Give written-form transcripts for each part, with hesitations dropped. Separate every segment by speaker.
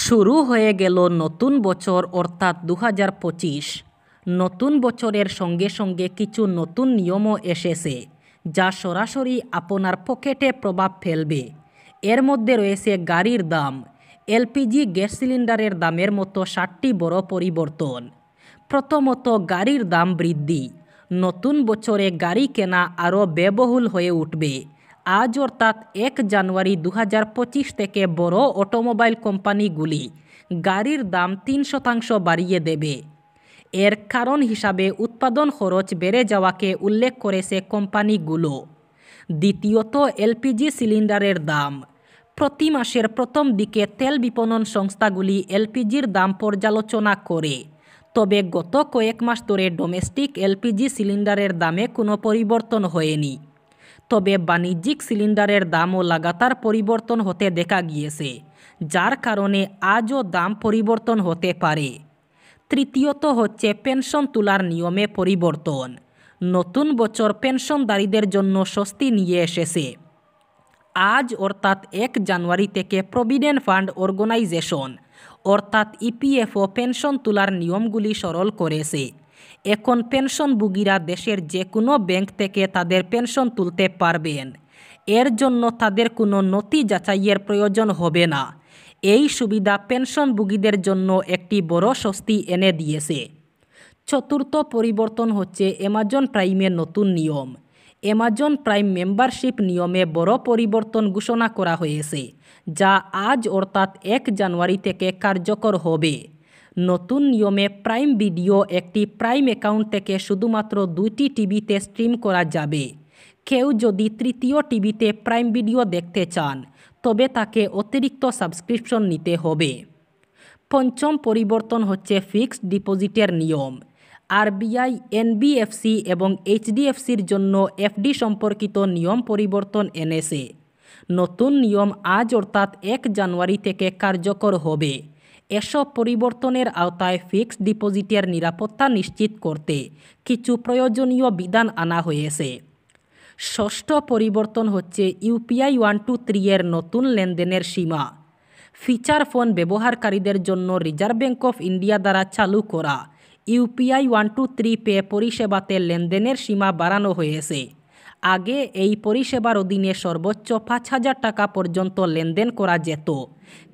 Speaker 1: শুরু হয়ে গেল নতুন বছর অর্থাৎ 2025। নতুন বছরের সঙ্গে সঙ্গে কিছু নতুন নিয়মও এসেছে যা সরাসরি আপনার পকেটে প্রভাব ফেলবে। এর মধ্যে রয়েছে গাড়ির দাম, এলপিজি গ্যাস সিলিন্ডারের দামের মতো 7টি বড় পরিবর্তন। প্রথমত, গাড়ির দাম বৃদ্ধি। নতুন বছরে গাড়ি কেনা আরও ব্যয়বহুল হয়ে উঠবে। আজ অর্থাৎ 1 জানুয়ারি 2025 থেকে বড় অটোমোবাইল কোম্পানিগুলি গাড়ির দাম 3% বাড়িয়ে দেবে। এর কারণ হিসাবে উৎপাদন খরচ বেড়ে যাওয়াকে উল্লেখ করেছে কোম্পানিগুলো। দ্বিতীয়ত, এলপিজি সিলিন্ডারের দাম। প্রতি মাসের প্রথম দিকে তেল বিপণন সংস্থাগুলি এলপিজির দাম পর্যালোচনা করে, তবে গত কয়েক মাস ধরে ডোমেস্টিক এলপিজি সিলিন্ডারের দামে কোনো পরিবর্তন হয়নি। তবে বাণিজ্যিক সিলিন্ডারের দামও লাগাতার পরিবর্তন হতে দেখা গিয়েছে, যার কারণে আজও দাম পরিবর্তন হতে পারে। তৃতীয়ত হচ্ছে পেনশন তোলার নিয়মে পরিবর্তন। নতুন বছর পেনশনধারীদের জন্য স্বস্তি নিয়ে এসেছে। আজ অর্থাৎ 1 জানুয়ারি থেকে প্রভিডেন্ট ফান্ড অর্গানাইজেশন অর্থাৎ ইপিএফও পেনশন তোলার নিয়মগুলি সরল করেছে। এখন পেনশনভোগীরা দেশের যে কোনো ব্যাংক থেকে তাদের পেনশন তুলতে পারবেন। এর জন্য তাদের কোনো নথি যাচাইয়ের প্রয়োজন হবে না। এই সুবিধা পেনশনভোগীদের জন্য একটি বড় স্বস্তি এনে দিয়েছে। চতুর্থ পরিবর্তন হচ্ছে অ্যামাজন প্রাইমের নতুন নিয়ম। অ্যামাজন প্রাইম মেম্বারশিপ নিয়মে বড় পরিবর্তন ঘোষণা করা হয়েছে, যা আজ অর্থাৎ 1 জানুয়ারি থেকে কার্যকর হবে। নতুন নিয়মে প্রাইম ভিডিও একটি প্রাইম অ্যাকাউন্ট থেকে শুধুমাত্র 2টি টিভিতে স্ট্রিম করা যাবে। কেউ যদি তৃতীয় টিভিতে প্রাইম ভিডিও দেখতে চান, তবে তাকে অতিরিক্ত সাবস্ক্রিপশন নিতে হবে। পঞ্চম পরিবর্তন হচ্ছে ফিক্সড ডিপোজিটের নিয়ম। আরবিআই, এনবিএফসি এবং এইচডিএফসির জন্য এফডি সম্পর্কিত নিয়ম পরিবর্তন এনেছে। নতুন নিয়ম আজ অর্থাৎ 1 জানুয়ারি থেকে কার্যকর হবে। এসব পরিবর্তনের আওতায় ফিক্সড ডিপোজিটের নিরাপত্তা নিশ্চিত করতে কিছু প্রয়োজনীয় বিধান আনা হয়েছে। ষষ্ঠ পরিবর্তন হচ্ছে ইউপিআই 123 এর নতুন লেনদেনের সীমা। ফিচার ফোন ব্যবহারকারীদের জন্য রিজার্ভ ব্যাঙ্ক অফ ইন্ডিয়া দ্বারা চালু করা ইউপিআই 123 পে পরিষেবাতে লেনদেনের সীমা বাড়ানো হয়েছে। আগে এই পরিষেবার অধীনে সর্বোচ্চ 5,000 টাকা পর্যন্ত লেনদেন করা যেত,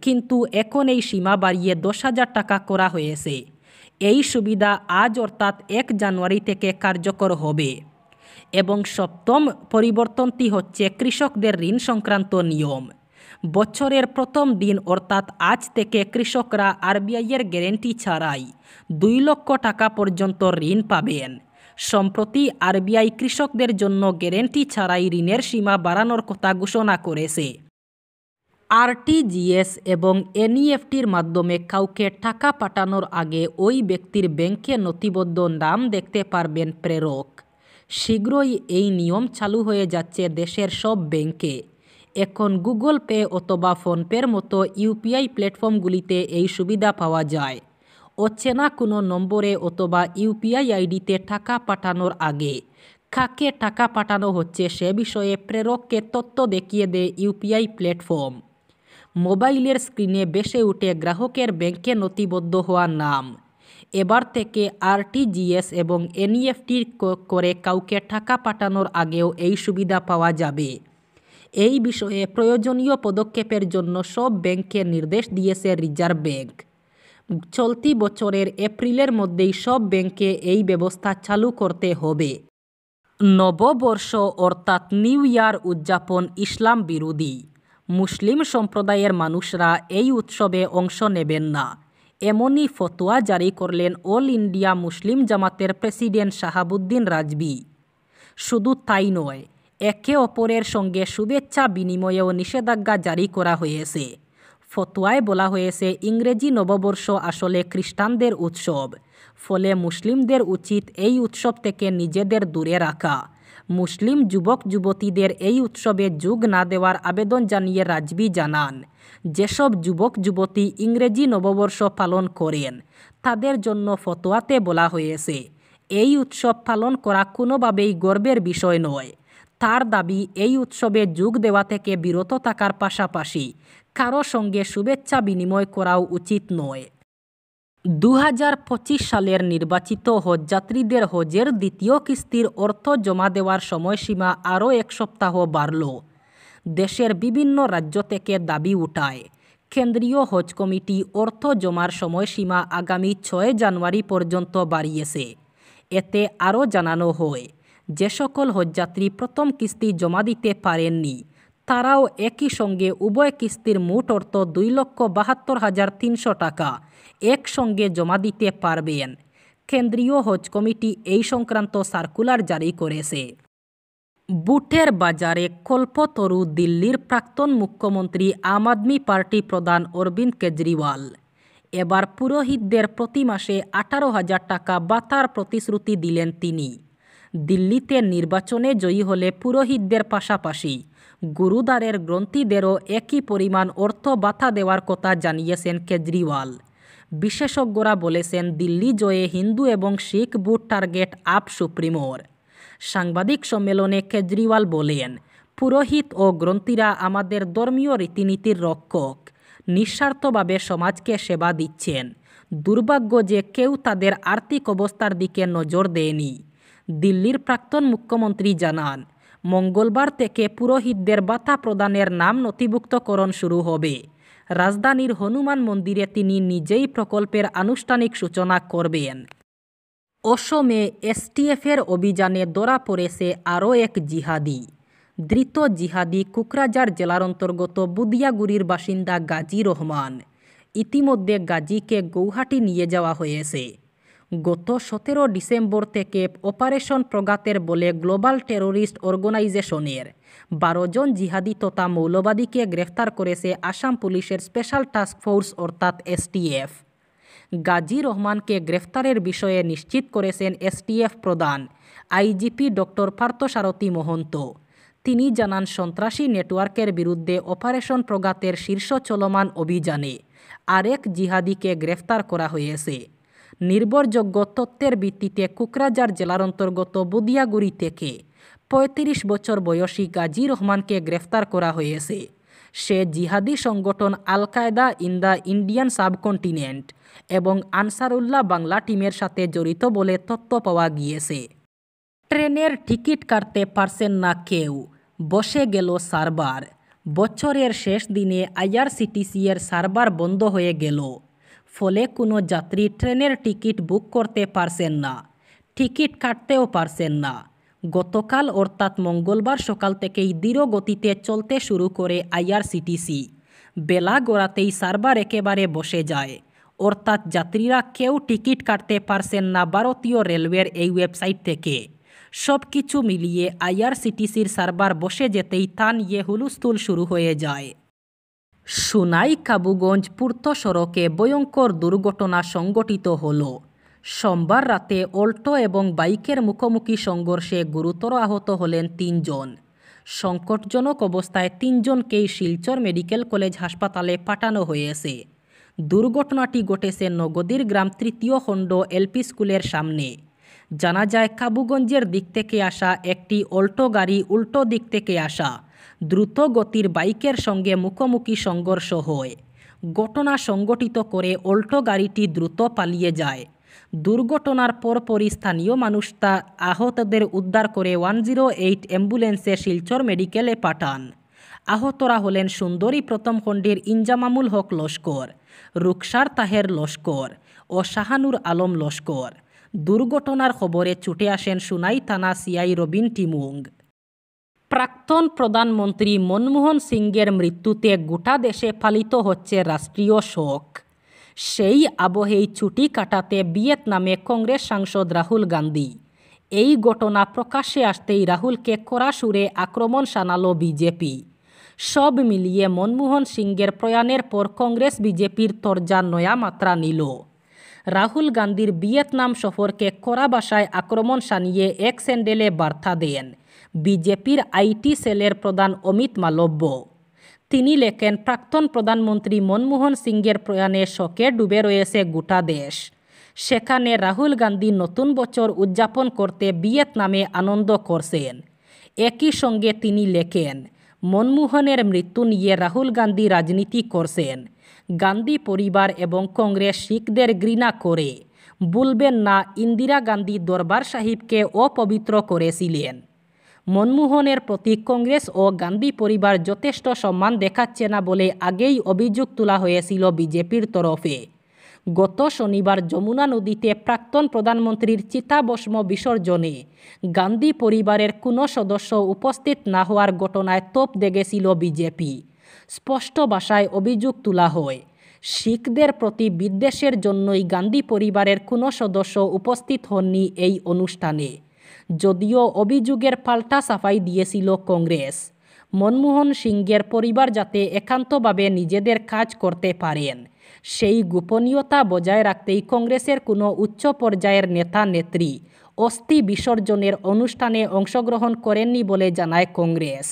Speaker 1: কিন্তু এখন এই সীমা বাড়িয়ে 10,000 টাকা করা হয়েছে। এই সুবিধা আজ অর্থাৎ 1 জানুয়ারি থেকে কার্যকর হবে। এবং সপ্তম পরিবর্তনটি হচ্ছে কৃষকদের ঋণ সংক্রান্ত নিয়ম। বছরের প্রথম দিন অর্থাৎ আজ থেকে কৃষকরা আরবিআইয়ের গ্যারেন্টি ছাড়াই 2 লক্ষ টাকা পর্যন্ত ঋণ পাবেন। সম্প্রতি আরবিআই কৃষকদের জন্য গ্যারেন্টি ছাড়াই ঋণের সীমা বাড়ানোর কথা ঘোষণা করেছে। আরটিজিএস এবং এনইএফটির মাধ্যমে কাউকে টাকা পাঠানোর আগে ওই ব্যক্তির ব্যাংকে নথিবদ্ধ নাম দেখতে পারবেন প্রেরক। শীঘ্রই এই নিয়ম চালু হয়ে যাচ্ছে দেশের সব ব্যাংকে। এখন গুগল পে অথবা ফোনপের মতো ইউপিআই প্ল্যাটফর্মগুলিতে এই সুবিধা পাওয়া যায়। অচেনা কোনো নম্বরে অথবা ইউপিআই আইডিতে টাকা পাঠানোর আগে কাকে টাকা পাঠানো হচ্ছে সে বিষয়ে প্রেরককে তথ্য দেখিয়ে দেয় ইউপিআই প্ল্যাটফর্ম। মোবাইলের স্ক্রিনে ভেসে ওঠে গ্রাহকের ব্যাংকে নথিবদ্ধ হওয়া নাম। এবার থেকে আরটিজিএস এবং এনইএফটি করে কাউকে টাকা পাঠানোর আগেও এই সুবিধা পাওয়া যাবে। এই বিষয়ে প্রয়োজনীয় পদক্ষেপের জন্য সব ব্যাংককে নির্দেশ দিয়েছে রিজার্ভ ব্যাংক। চলতি বছরের এপ্রিলের মধ্যেই সব ব্যাংকে এই ব্যবস্থা চালু করতে হবে। নববর্ষ অর্থাৎ নিউ ইয়ার উদযাপন ইসলাম বিরোধী। মুসলিম সম্প্রদায়ের মানুষরা এই উৎসবে অংশ নেবেন না, এমনই ফতোয়া জারি করলেন অল ইন্ডিয়া মুসলিম জামাতের প্রেসিডেন্ট শাহাবুদ্দিন রাজভী। শুধু তাই নয়, একে অপরের সঙ্গে শুভেচ্ছা বিনিময়েও নিষেধাজ্ঞা জারি করা হয়েছে। ফতোয়ায় বলা হয়েছে ইংরেজি নববর্ষ আসলে খ্রিস্টানদের উৎসব, ফলে মুসলিমদের উচিত এই উৎসব থেকে নিজেদের দূরে রাখা। মুসলিম যুবক যুবতীদের এই উৎসবে যোগ না দেওয়ার আবেদন জানিয়ে রাজভী জানান, যেসব যুবক যুবতী ইংরেজি নববর্ষ পালন করেন তাদের জন্য ফতোয়াতে বলা হয়েছে এই উৎসব পালন করা কোনোভাবেই গর্বের বিষয় নয়। তার দাবি এই উৎসবে যোগ দেওয়া থেকে বিরত থাকার পাশাপাশি কারো সঙ্গে শুভেচ্ছা বিনিময় করাও উচিত নয়। 2025 সালের নির্বাচিত হজযাত্রীদের হজের দ্বিতীয় কিস্তির অর্থ জমা দেওয়ার সময়সীমা আরও 1 সপ্তাহ বাড়ল। দেশের বিভিন্ন রাজ্য থেকে দাবি উঠায় কেন্দ্রীয় হজ কমিটি অর্থ জমার সময়সীমা আগামী 6 জানুয়ারি পর্যন্ত বাড়িয়েছে। এতে আরও জানানো হয়, যে সকল হজযাত্রী প্রথম কিস্তি জমা দিতে পারেননি তারাও একই সঙ্গে উভয় কিস্তির মোট অর্থ 2,72,300 টাকা একসঙ্গে জমা দিতে পারবেন। কেন্দ্রীয় হজ কমিটি এই সংক্রান্ত সার্কুলার জারি করেছে। বুটের বাজারে কল্পতরু দিল্লির প্রাক্তন মুখ্যমন্ত্রী আম আদমি পার্টি প্রধান অরবিন্দ কেজরিওয়াল এবার পুরোহিতদের প্রতি মাসে 18,000 টাকা ভাতার প্রতিশ্রুতি দিলেন তিনি। দিল্লিতে নির্বাচনে জয়ী হলে পুরোহিতদের পাশাপাশি গুরুদ্বারের গ্রন্থিদেরও একই পরিমাণ অর্থ ভাতা দেওয়ার কথা জানিয়েছেন কেজরিওয়াল। বিশেষজ্ঞরা বলেছেন, দিল্লি জয়ে হিন্দু এবং শিখ ভোট টার্গেট আপ সুপ্রিমোর। সাংবাদিক সম্মেলনে কেজরিওয়াল বলেন, পুরোহিত ও গ্রন্থিরা আমাদের ধর্মীয় রীতিনীতির রক্ষক, নিঃস্বার্থভাবে সমাজকে সেবা দিচ্ছেন। দুর্ভাগ্য যে কেউ তাদের আর্থিক অবস্থার দিকে নজর দেয়নি। দিল্লির প্রাক্তন মুখ্যমন্ত্রী জানান, মঙ্গলবার থেকে পুরোহিতদের ভাতা প্রদানের নাম নথিভুক্তকরণ শুরু হবে। রাজধানীর হনুমান মন্দিরে তিনি নিজেই প্রকল্পের আনুষ্ঠানিক সূচনা করবেন। অসমে এসটিএফের অভিযানে ধরা পড়েছে আরও এক জিহাদি। ধৃত জিহাদি কোকরাঝার জেলার অন্তর্গত বুদিয়াগুড়ির বাসিন্দা গাজী রহমান। ইতিমধ্যে গাজীকে গৌহাটি নিয়ে যাওয়া হয়েছে। গত 17 ডিসেম্বর থেকে অপারেশন প্রগাতের বলে গ্লোবাল টেরোরিস্ট অর্গানাইজেশনের 12 জন জিহাদি তথা মৌলবাদীকে গ্রেফতার করেছে আসাম পুলিশের স্পেশাল টাস্ক ফোর্স অর্থাৎ এসটিএফ। গাজী রহমানকে গ্রেফতারের বিষয়ে নিশ্চিত করেছেন এসটিএফ প্রধান আইজিপি ডক্টর পার্থসারথী মহন্ত। তিনি জানান, সন্ত্রাসী নেটওয়ার্কের বিরুদ্ধে অপারেশন প্রগাতের শীর্ষ চলমান অভিযানে আরেক জিহাদিকে গ্রেফতার করা হয়েছে। নির্ভরযোগ্য তথ্যের ভিত্তিতে কোকরাঝার জেলার অন্তর্গত বুদিয়াগুড়ি থেকে 35 বছর বয়সী গাজী রহমানকে গ্রেফতার করা হয়েছে। সে জিহাদি সংগঠন আল কায়দা ইন দ্য ইন্ডিয়ান সাবকন্টিনেন্ট এবং আনসারুল্লাহ বাংলা টিমের সাথে জড়িত বলে তথ্য পাওয়া গিয়েছে। ট্রেনের টিকিট কাটতে পারছেন না কেউ, বসে গেল সার্ভার। বছরের শেষ দিনে আইআরসিটিসি এর সার্ভার বন্ধ হয়ে গেল। ফলে কোনো যাত্রী ট্রেনের টিকিট বুক করতে পারছেন না, টিকিট কাটতেও পারছেন না। গতকাল অর্থাৎ মঙ্গলবার সকাল থেকেই ধীর গতিতে চলতে শুরু করে আইআরসিটিসি। বেলা গড়াতেই সার্ভার একেবারে বসে যায়, অর্থাৎ যাত্রীরা কেউ টিকিট কাটতে পারছেন না ভারতীয় রেলওয়ের এই ওয়েবসাইট থেকে। সব কিছু মিলিয়ে আইআরসিটিসির সার্ভার বসে যেতেই তা নিয়ে হুলস্থুল শুরু হয়ে যায়। সুনাই কাবুগঞ্জ পূর্ত সড়কে ভয়ঙ্কর দুর্ঘটনা সংঘটিত হল। সোমবার রাতে অল্টো এবং বাইকের মুখোমুখি সংঘর্ষে গুরুতর আহত হলেন 3 জন। সংকটজনক অবস্থায় 3 জনকেই শিলচর মেডিকেল কলেজ হাসপাতালে পাঠানো হয়েছে। দুর্ঘটনাটি ঘটেছে নগদীর গ্রাম 3য় খণ্ড এলপি স্কুলের সামনে। জানা যায়, কাবুগঞ্জের দিক থেকে আসা একটি অল্টো গাড়ি উল্টো দিক থেকে আসা দ্রুত গতির বাইকের সঙ্গে মুখোমুখি সংঘর্ষ হয়। ঘটনা সংঘটিত করে অল্টো গাড়িটি দ্রুত পালিয়ে যায়। দুর্ঘটনার পরপরই স্থানীয় মানুষরা আহতদের উদ্ধার করে 108 অ্যাম্বুলেন্সে শিলচর মেডিকেলে পাঠান। আহতরা হলেন সুন্দরী প্রথম খণ্ডের ইনজামামুল হক লস্কর, রুকসার তাহের লস্কর ও শাহানুর আলম লস্কর। দুর্ঘটনার খবরে ছুটে আসেন সুনাই থানা সিআই রবিন টিমুং। প্রাক্তন প্রধানমন্ত্রী মনমোহন সিংয়ের মৃত্যুতে গোটা দেশে পালিত হচ্ছে রাষ্ট্রীয় শোক। সেই আবহেই ছুটি কাটাতে ভিয়েতনামে কংগ্রেস সাংসদ রাহুল গান্ধী। এই ঘটনা প্রকাশ্যে আসতেই রাহুলকে কড়া সুরে আক্রমণ শানালো বিজেপি। সব মিলিয়ে মনমোহন সিংয়ের প্রয়াণের পর কংগ্রেস বিজেপির তরজা নয়া মাত্রা নিল। রাহুল গান্ধীর ভিয়েতনাম সফরকে কড়া ভাষায় আক্রমণ শানিয়ে এক স্যান্ডেলে বার্তা দেন বিজেপির আইটি সেলের প্রধান অমিত মালব্য। তিনি লেখেন, প্রাক্তন প্রধানমন্ত্রী মনমোহন সিংয়ের প্রয়াণে শোকে ডুবে রয়েছে গোটা দেশ। সেখানে রাহুল গান্ধী নতুন বছর উদযাপন করতে ভিয়েতনামে আনন্দ করছেন। একই সঙ্গে তিনি লেখেন, মনমোহনের মৃত্যু নিয়ে রাহুল গান্ধী রাজনীতি করছেন। গান্ধী পরিবার এবং কংগ্রেস শিখদের ঘৃণা করে। বলবেন না ইন্দিরা গান্ধী দরবার সাহিবকে অপবিত্র করেছিলেন। মনমোহনের প্রতি কংগ্রেস ও গান্ধী পরিবার যথেষ্ট সম্মান দেখাচ্ছে না বলে আগেই অভিযোগ তোলা হয়েছিল বিজেপির তরফে। গত শনিবার যমুনা নদীতে প্রাক্তন প্রধানমন্ত্রীর চিতাভস্ম বিসর্জনে গান্ধী পরিবারের কোনো সদস্য উপস্থিত না হওয়ার ঘটনায় তোপ দেগেছিল বিজেপি। স্পষ্ট ভাষায় অভিযোগ তোলা হয়, শিখদের প্রতি বিদ্বেষের জন্যই গান্ধী পরিবারের কোনো সদস্য উপস্থিত হননি এই অনুষ্ঠানে। যদিও অভিযোগের পাল্টা সাফাই দিয়েছিল কংগ্রেস। মনমোহন সিংয়ের পরিবার যাতে একান্তভাবে নিজেদের কাজ করতে পারেন, সেই গোপনীয়তা বজায় রাখতেই কংগ্রেসের কোনো উচ্চ পর্যায়ের নেতা নেত্রী অস্থি বিসর্জনের অনুষ্ঠানে অংশগ্রহণ করেননি বলে জানায় কংগ্রেস।